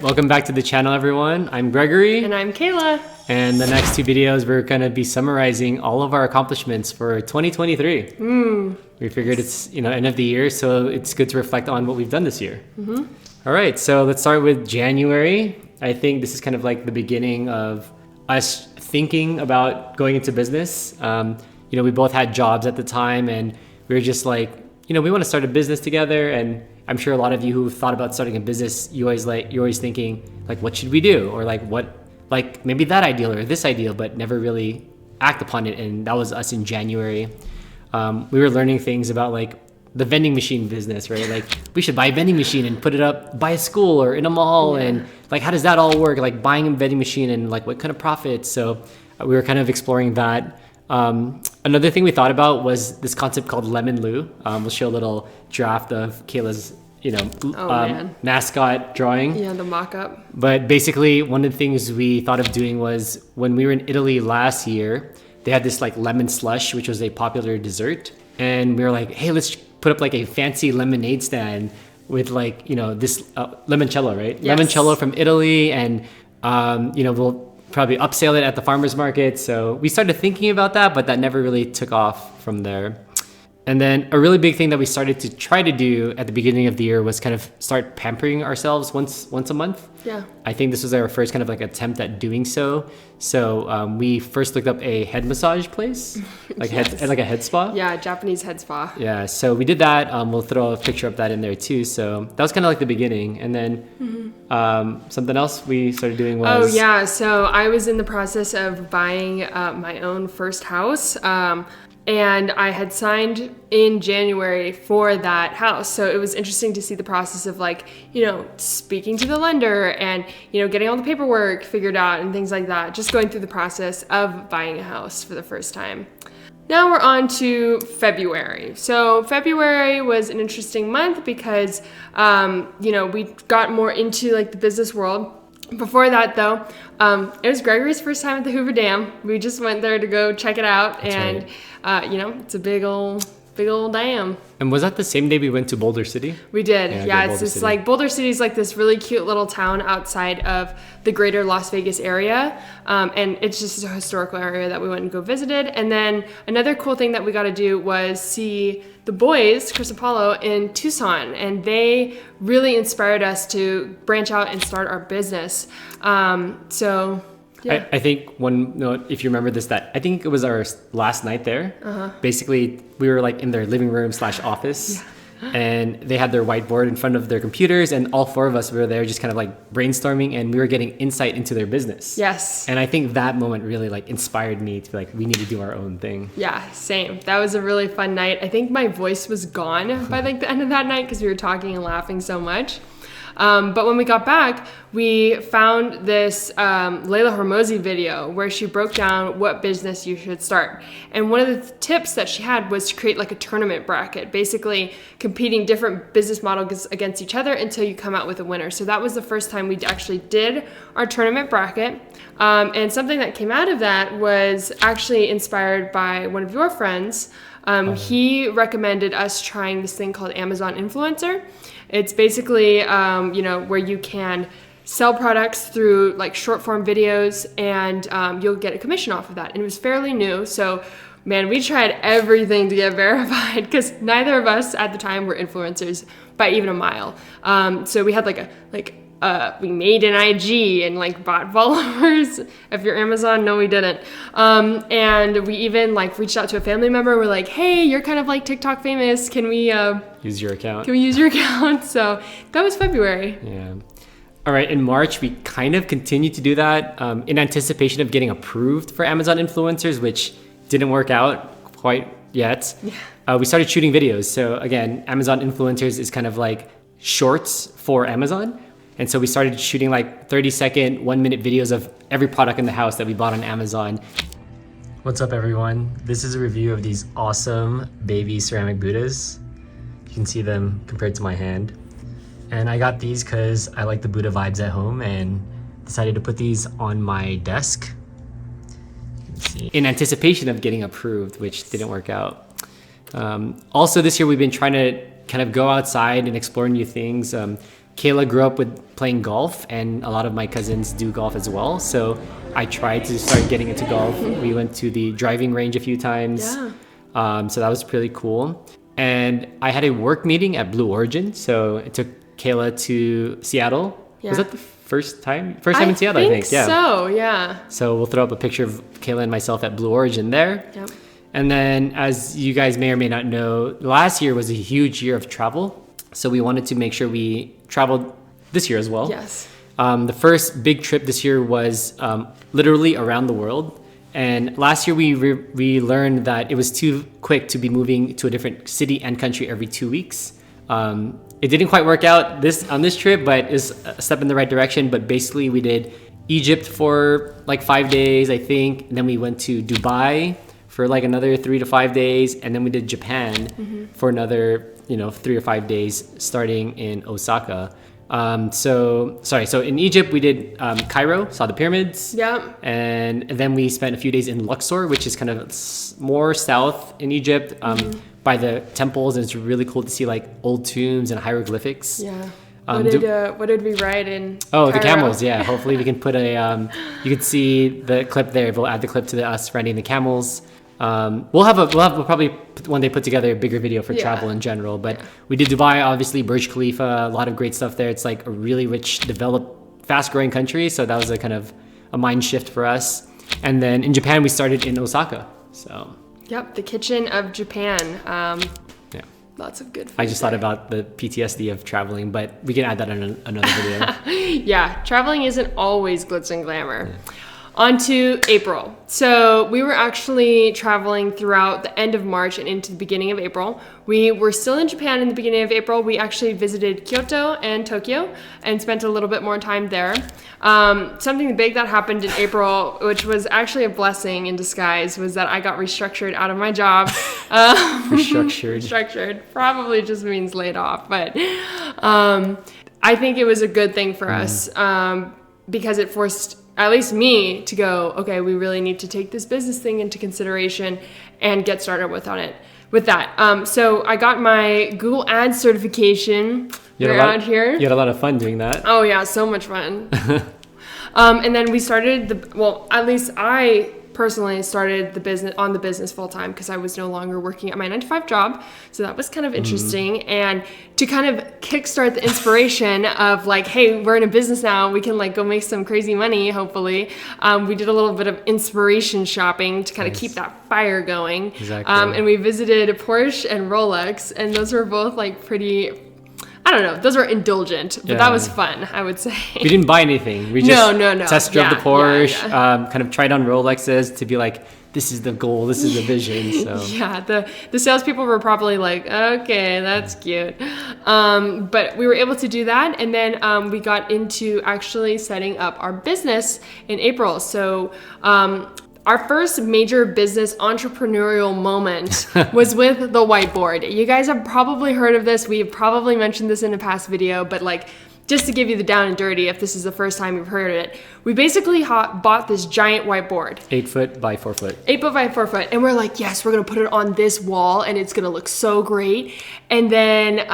Welcome back to the channel, everyone. I'm Gregory. And I'm Kayla. And the next two videos, we're going to be summarizing all of our accomplishments for 2023. We figured it's, end of the year, so it's good to reflect on what we've done this year. All right, so let's start with January. I think this is kind of like the beginning of us thinking about going into business. We both had jobs at the time, and we were just like, we want to start a business together. And I'm sure a lot of you who thought about starting a business, you're always thinking like, what should we do? Or like maybe that ideal or this ideal, but never really act upon it. And that was us in January. We were learning things about like the vending machine business, right? Like we should buy a vending machine and put it up by a school or in a mall. Yeah. And like, how does that all work? Like buying a vending machine and like what kind of profits? So we were kind of exploring that. Another thing we thought about was this concept called Lemon Lou. We'll show a little draft of Kayla's mascot drawing. Yeah, the mock-up. But basically, one of the things we thought of doing was when we were in Italy last year, they had this like lemon slush, which was a popular dessert. And we were like, hey, let's put up like a fancy lemonade stand with like, this limoncello, right? Yes. Limoncello from Italy. And, we'll probably upsell it at the farmer's market. So we started thinking about that, but that never really took off from there. And then a really big thing that we started to try to do at the beginning of the year was kind of start pampering ourselves once a month. Yeah. I think this was our first kind of like attempt at doing so. So we first looked up a head massage place, like Yes. like a head spa. Yeah, Japanese head spa. Yeah, so we did that. We'll throw a picture of that in there too. So that was kind of like the beginning. And then something else we started doing was... Oh yeah, so I was in the process of buying my own first house. And I had signed in January for that house. So it was interesting to see the process of like, speaking to the lender and, getting all the paperwork figured out and things like that. Just going through the process of buying a house for the first time. Now we're on to February. So February was an interesting month because, we got more into like the business world. Before that, though, it was Gregory's first time at the Hoover Dam. We just went there to go check it out. That's and, right. It's a big old dam. And was that the same day we went to Boulder City? We did. Yeah, it's just like Boulder City is like this really cute little town outside of the greater Las Vegas area. And it's just a historical area that we went and go visited. And then another cool thing that we got to do was see the boys, Chris and Paulo, in Tucson. And they really inspired us to branch out and start our business. Yeah. I think one note, if you remember this, that I think it was our last night there. Basically, we were like in their living room / office, and they had their whiteboard in front of their computers, and all four of us were there just kind of like brainstorming, and we were getting insight into their business. Yes. And I think that moment really like inspired me to be like, we need to do our own thing. Yeah, same. That was a really fun night. I think my voice was gone by like the end of that night because we were talking and laughing so much. But when we got back, we found this Layla Hormozi video where she broke down what business you should start. And one of the tips that she had was to create like a tournament bracket, basically competing different business models against each other until you come out with a winner. So that was the first time we actually did our tournament bracket. And something that came out of that was actually inspired by one of your friends. He recommended us trying this thing called Amazon Influencer. It's basically, where you can sell products through like short form videos and you'll get a commission off of that. And it was fairly new. So, man, we tried everything to get verified because neither of us at the time were influencers by even a mile. So we had we made an IG and like bought followers. If you're Amazon, no, we didn't. And we even like reached out to a family member. We're like, hey, you're kind of like TikTok famous. Can we use your account? So that was February. Yeah. All right. In March, we kind of continued to do that in anticipation of getting approved for Amazon influencers, which didn't work out quite yet. Yeah. We started shooting videos. So again, Amazon influencers is kind of like shorts for Amazon. And so we started shooting like 30-second, 1-minute videos of every product in the house that we bought on Amazon. What's up, everyone? This is a review of these awesome baby ceramic Buddhas. You can see them compared to my hand. And I got these because I like the Buddha vibes at home and decided to put these on my desk. You can see. In anticipation of getting approved, which didn't work out. Also this year, we've been trying to kind of go outside and explore new things. Kayla grew up with playing golf, and a lot of my cousins do golf as well. So I tried to start getting into golf. We went to the driving range a few times. Yeah. So that was pretty cool. And I had a work meeting at Blue Origin. So it took Kayla to Seattle. Yeah. Was that the first time? First time in Seattle, I think. Yeah. So, yeah. So we'll throw up a picture of Kayla and myself at Blue Origin there. Yep. And then, as you guys may or may not know, last year was a huge year of travel. So we wanted to make sure we traveled this year as well. Yes. The first big trip this year was literally around the world. And last year we learned that it was too quick to be moving to a different city and country every 2 weeks. It didn't quite work out on this trip, but it's a step in the right direction. But basically we did Egypt for like 5 days, I think. And then we went to Dubai for like another 3 to 5 days. And then we did Japan for another 3 or 5 days, starting in Osaka. So in Egypt, we did Cairo, saw the pyramids. Yeah. And then we spent a few days in Luxor, which is kind of more south in Egypt, by the temples. And it's really cool to see like old tombs and hieroglyphics. Yeah. What did we ride in? Oh, Cairo? the camels. Yeah. Hopefully we can put you can see the clip there. We'll add the clip to us riding the camels. We'll probably one day put together a bigger video for travel in general, but we did Dubai, obviously Burj Khalifa, a lot of great stuff there. It's like a really rich, developed, fast growing country. So that was a kind of a mind shift for us. And then in Japan, we started in Osaka. So. Yep. The kitchen of Japan. Yeah. Lots of good food. I just thought about the PTSD of traveling, but we can add that in another video. Yeah. Traveling isn't always glitz and glamour. Yeah. On to April. So we were actually traveling throughout the end of March and into the beginning of April. We were still in Japan in the beginning of April. We actually visited Kyoto and Tokyo and spent a little bit more time there. Something big that happened in April, which was actually a blessing in disguise, was that I got restructured out of my job. Restructured probably just means laid off, but I think it was a good thing for us because it forced at least me to go, okay, we really need to take this business thing into consideration and get started with that. So I got my Google Ads certification around here. You had a lot of fun doing that. Oh yeah, so much fun. And then we started at least I personally started the business full time because I was no longer working at my 9-to-5 job. So that was kind of interesting. And to kind of kickstart the inspiration of like, hey, we're in a business now. We can like go make some crazy money, hopefully. We did a little bit of inspiration shopping to kind of keep that fire going. Exactly. And we visited Porsche and Rolex, and those were both like pretty, I don't know, those were indulgent, but that was fun, I would say. We didn't buy anything. We just no. test drove the Porsche, kind of tried on Rolexes to be like, this is the goal, this is the vision. So yeah, the salespeople were probably like, okay, that's cute. But we were able to do that, and then we got into actually setting up our business in April. So our first major business entrepreneurial moment was with the whiteboard. You guys have probably heard of this. We've probably mentioned this in a past video, but like, just to give you the down and dirty, if this is the first time you've heard of it, we basically bought this giant whiteboard. 8 foot by 4 foot. 8 foot by 4 foot. And we're like, yes, we're going to put it on this wall and it's going to look so great. And then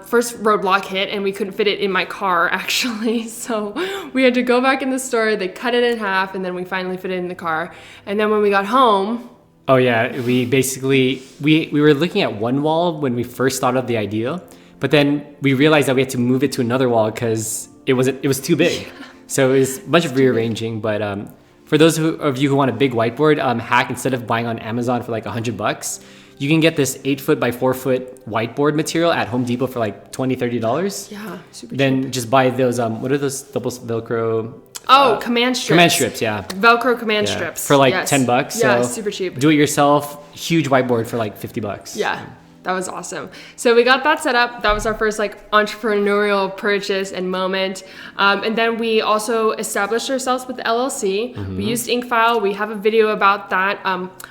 first roadblock hit and we couldn't fit it in my car actually. So we had to go back in the store. They cut it in half and then we finally fit it in the car. And then when we got home. Oh yeah, we basically, we were looking at one wall when we first thought of the idea. But then we realized that we had to move it to another wall because it was too big. So it was a bunch of rearranging. But for those of you who want a big whiteboard hack, instead of buying on Amazon for like $100, you can get this 8 foot by 4 foot whiteboard material at Home Depot for like $20-$30. Yeah, super cheap. Then just buy those, what are those double Velcro? Command strips. Command strips, yeah. Velcro command strips. For like $10. Yeah, so super cheap. Do it yourself, huge whiteboard for like $50. Yeah. That was awesome. So we got that set up. That was our first like entrepreneurial purchase and moment. And then we also established ourselves with the LLC. We used InkFile. We have a video about that.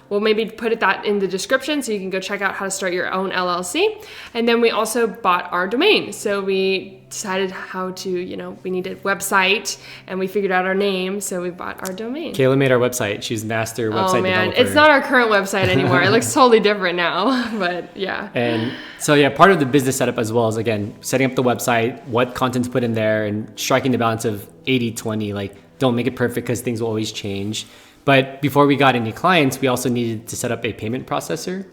we'll maybe put that in the description so you can go check out how to start your own LLC. And then we also bought our domain. So we decided how to, we needed a website and we figured out our name. So we bought our domain. Kayla made our website. She's master website developer. It's not our current website anymore. It looks totally different now, but yeah. And so yeah, part of the business setup as well is, again, setting up the website, what content to put in there, and striking the balance of 80-20, like don't make it perfect because things will always change. But before we got any clients, we also needed to set up a payment processor.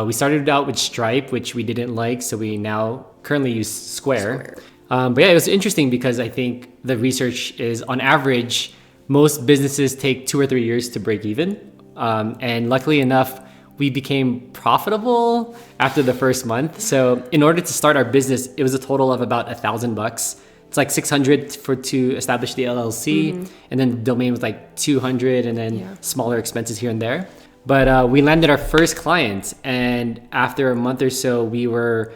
We started out with Stripe, which we didn't like, so we now currently use Square. But yeah, it was interesting because I think the research is, on average, most businesses take 2 or 3 years to break even. And luckily enough, we became profitable after the first month. So in order to start our business, it was a total of about $1,000. It's like $600 to establish the LLC, and then the domain was like $200, and then smaller expenses here and there. But we landed our first client, and after a month or so, we were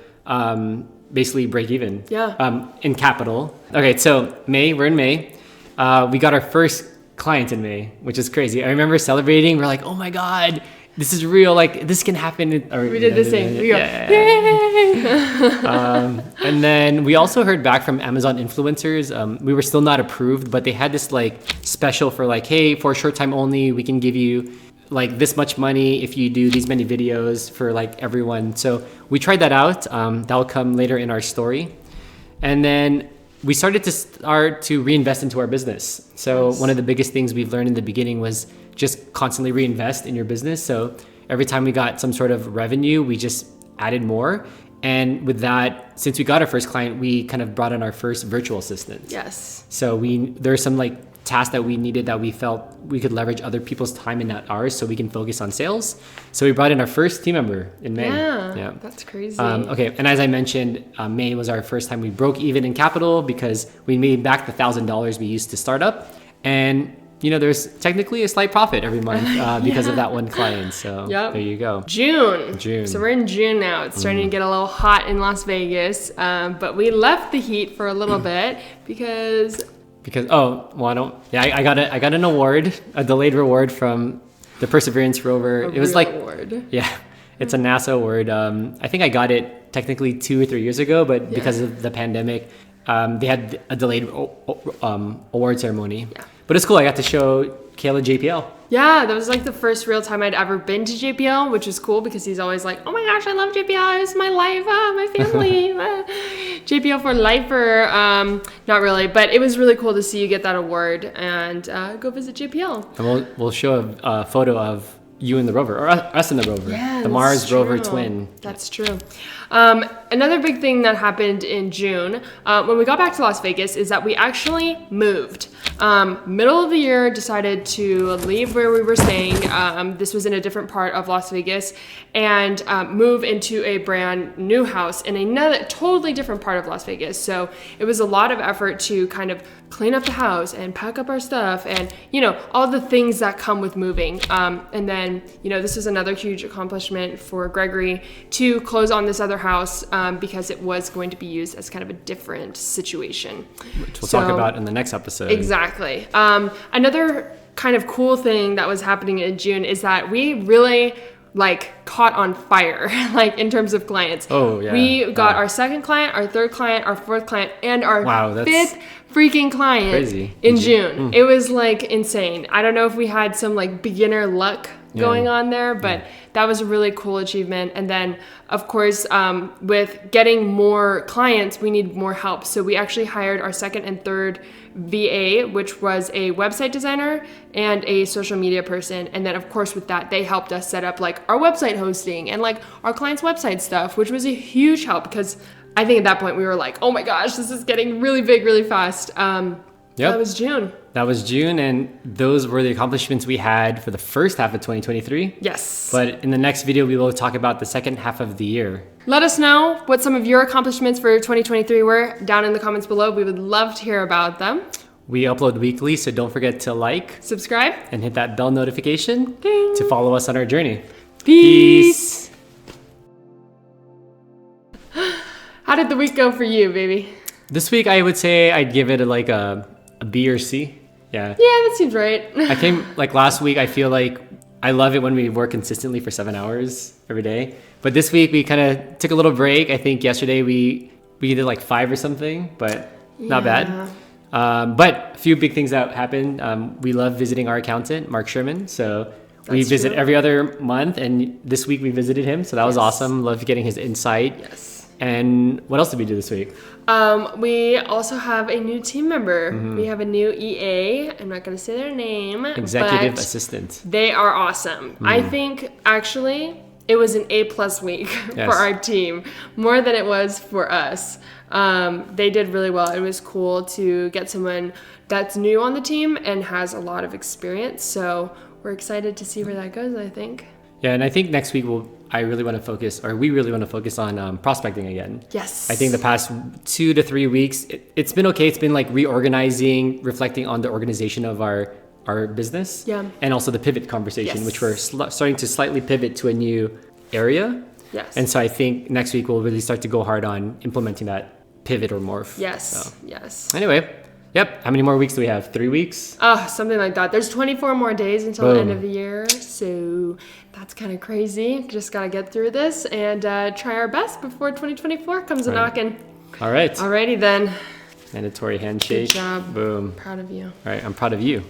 basically break even. In capital. Okay, so we're in May. We got our first client in May, which is crazy. I remember celebrating. We're like, oh my God, this is real. Like, this can happen. We did the same. We go, yay! And then we also heard back from Amazon influencers. We were still not approved, but they had this like special for like, hey, for a short time only, we can give you like this much money if you do these many videos for like everyone. So we tried that out. That'll come later in our story. And then we started to reinvest into our business. So one of the biggest things we've learned in the beginning was just constantly reinvest in your business. So every time we got some sort of revenue, we just added more. And with that, since we got our first client, we kind of brought in our first virtual assistant. Yes. So there are some like tasks that we needed that we felt we could leverage other people's time and not ours, so we can focus on sales. So we brought in our first team member in May. Yeah. That's crazy. Okay, and as I mentioned, May was our first time we broke even in capital because we made back the $1,000 we used to start up. And there's technically a slight profit every month because of that one client. So there you go. June. So we're in June now. It's starting to get a little hot in Las Vegas. But we left the heat for a little bit because I got an award, a delayed reward from the Perseverance Rover. It was like award. Yeah, it's a NASA award. I think I got it technically 2 or 3 years ago, but because of the pandemic, they had a delayed award ceremony. Yeah. But it's cool. I got to show Kayla JPL. Yeah, that was like the first real time I'd ever been to JPL, which is cool because he's always like, oh my gosh, I love JPL. It's my life, my family. JPL for lifer. Not really, but it was really cool to see you get that award and go visit JPL. And we'll show a photo of you in the rover, or us in the rover. Yeah, the Mars rover twin. That's true. Another big thing that happened in June when we got back to Las Vegas is that we actually moved. Middle of the year, decided to leave where we were staying. This was in a different part of Las Vegas, and move into a brand new house in another totally different part of Las Vegas. So it was a lot of effort to kind of clean up the house and pack up our stuff and, all the things that come with moving. And then, this was another huge accomplishment for Gregory to close on this other house because it was going to be used as kind of a different situation. Which we'll talk about in the next episode. Exactly. Another kind of cool thing that was happening in June is that we really caught on fire, in terms of clients. Oh, yeah. We got our second client, our third client, our fourth client, and our fifth freaking client in June. It was insane. I don't know if we had some beginner luck going on there, but that was a really cool achievement. And then, of course, with getting more clients, we need more help. So we actually hired our second and third VA, which was a website designer and a social media person. And then, of course, with that, they helped us set up our website hosting and our clients' website stuff, which was a huge help because I think at that point we were like, oh my gosh, this is getting really big, really fast. That was June. That was June, and those were the accomplishments we had for the first half of 2023. Yes. But in the next video, we will talk about the second half of the year. Let us know what some of your accomplishments for 2023 were down in the comments below. We would love to hear about them. We upload weekly, so don't forget to subscribe, and hit that bell notification Ding. To follow us on our journey. Peace. How did the week go for you, baby? This week, I would say I'd give it a B or C. Yeah. Yeah, that seems right. I came last week. I feel like I love it when we work consistently for 7 hours every day. But this week we kind of took a little break. I think yesterday we did like 5 or something, but not bad. But a few big things that happened. We love visiting our accountant, Mark Sherman. So we visit every other month, and this week we visited him. So that was awesome. Love getting his insight. Yes. And what else did we do this week? We also have a new team member. We have a new EA. I'm not going to say their name. Executive but assistant. They are awesome. I think actually it was an A+ week for our team, more than it was for us. They did really well. It was cool to get someone that's new on the team and has a lot of experience. So we're excited to see where that goes, I think. Yeah, and I think next week we really want to focus on prospecting again. Yes. I think the past 2 to 3 weeks, it's been okay. It's been like reorganizing, reflecting on the organization of our business. Yeah. And also the pivot conversation, which we're starting to slightly pivot to a new area. Yes. And so I think next week we'll really start to go hard on implementing that pivot or morph. Yes. Yes. Anyway, yep. How many more weeks do we have? 3 weeks? Something like that. There's 24 more days until the end of the year. So that's kind of crazy. Just got to get through this and try our best before 2024 comes a knocking. All right. Alrighty then. Mandatory handshake. Good job. Boom. Proud of you. All right. I'm proud of you.